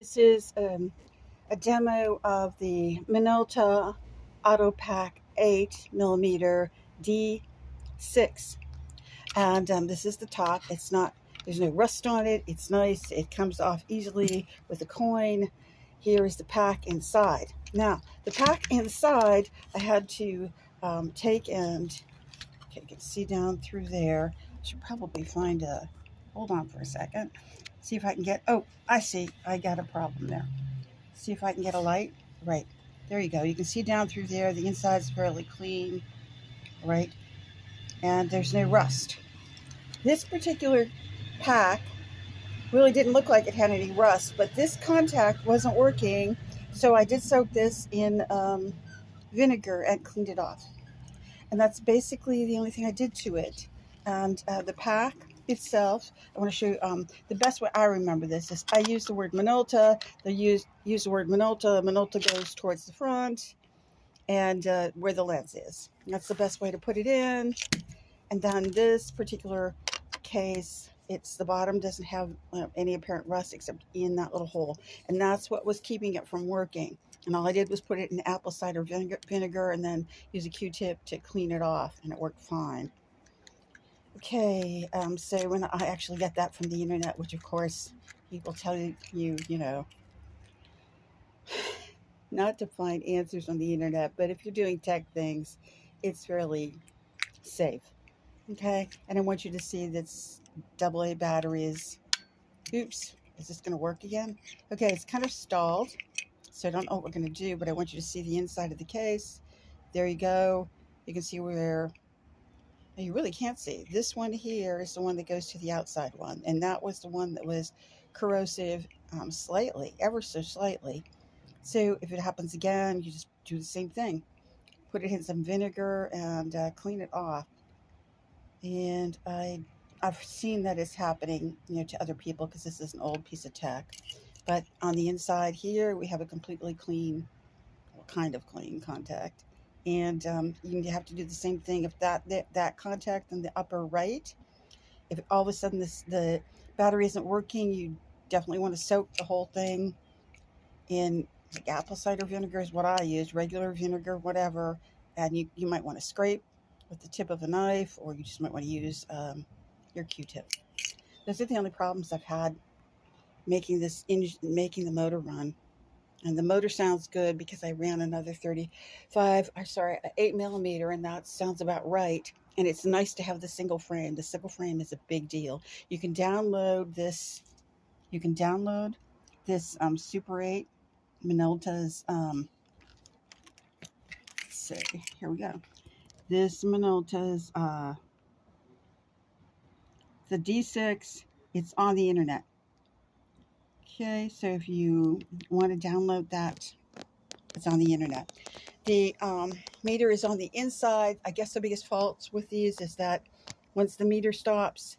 This is a demo of the Minolta Auto Pack 8mm D6. And this is the top. It's not, there's no rust on it. It's nice. It comes off easily with a coin. Here is the pack inside. Now, the pack inside, I had to take and, okay, you can see down through there. I should probably find a, hold on for a second. See if I can get, oh, I see. I got a problem there. See if I can get a light. Right. There you go. You can see down through there. The inside is fairly clean. Right. And there's no rust. This particular pack really didn't look like it had any rust, but this contact wasn't working. So I did soak this in vinegar and cleaned it off. And that's basically the only thing I did to it. And the pack itself, I want to show you the best way I remember this is I use the word Minolta. They use the word Minolta. Minolta goes towards the front and where the lens is. And that's the best way to put it in. And then this particular case, it's the bottom doesn't have any apparent rust except in that little hole. And that's what was keeping it from working. And all I did was put it in apple cider vinegar and then use a Q-tip to clean it off, and it worked fine. Okay, so when I actually get that from the internet, which of course people tell you, you know, not to find answers on the internet, but if you're doing tech things, it's fairly safe. Okay, and I want you to see that's AA batteries. Oops, is this going to work again? Okay, it's kind of stalled, so I don't know what we're going to do, but I want you to see the inside of the case. There you go. You can see where, you really can't see. This one here is the one that goes to the outside one, and that was the one that was corrosive slightly, ever so slightly. So if it happens again, you just do the same thing. Put it in some vinegar and clean it off. And I've seen that it's happening, to other people because this is an old piece of tech. But on the inside here, we have a completely clean, well, kind of clean contact. And you have to do the same thing. If that contact in the upper right, if all of a sudden the battery isn't working, you definitely want to soak the whole thing in like apple cider vinegar is what I use, regular vinegar, whatever. And you might want to scrape with the tip of a knife, or you just might want to use your Q-tip. Those are the only problems I've had making the motor run. And the motor sounds good because I ran another 8mm, and that sounds about right. And it's nice to have the single frame. The single frame is a big deal. You can download this. You can download this Super 8 Minolta's. Let's see. Here we go. This Minolta's the D6. It's on the internet. Okay, so if you want to download that, it's on the internet. The meter is on the inside. I guess the biggest faults with these is that once the meter stops,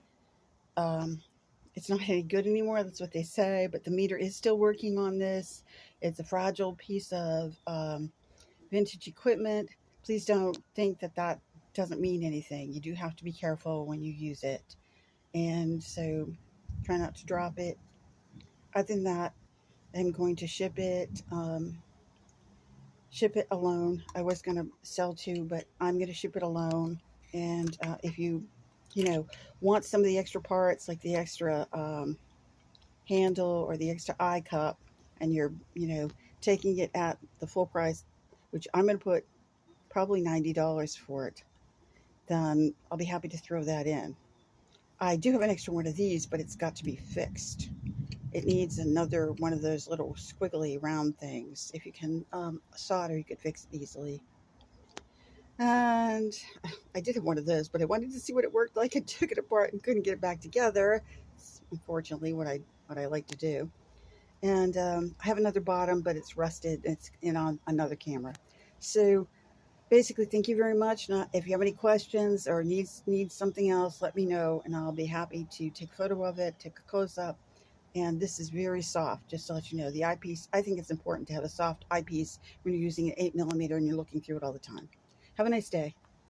it's not any good anymore. That's what they say, but the meter is still working on this. It's a fragile piece of vintage equipment. Please don't think that doesn't mean anything. You do have to be careful when you use it. And so try not to drop it. Other than that, I'm going to ship it alone. I was going to sell two, but I'm going to ship it alone. And if you want some of the extra parts, like the extra handle or the extra eye cup, and you're, taking it at the full price, which I'm going to put probably $90 for it, then I'll be happy to throw that in. I do have an extra one of these, but it's got to be fixed. It needs another one of those little squiggly round things. If you can solder, you could fix it easily. And I did have one of those, but I wanted to see what it worked like. I took it apart and couldn't get it back together. It's unfortunately what I like to do. And I have another bottom, but it's rusted. It's on another camera. So basically, thank you very much. If you have any questions or need something else, let me know, and I'll be happy to take a photo of it, take a close-up. And this is very soft, just to let you know. The eyepiece, I think it's important to have a soft eyepiece when you're using an 8mm and you're looking through it all the time. Have a nice day.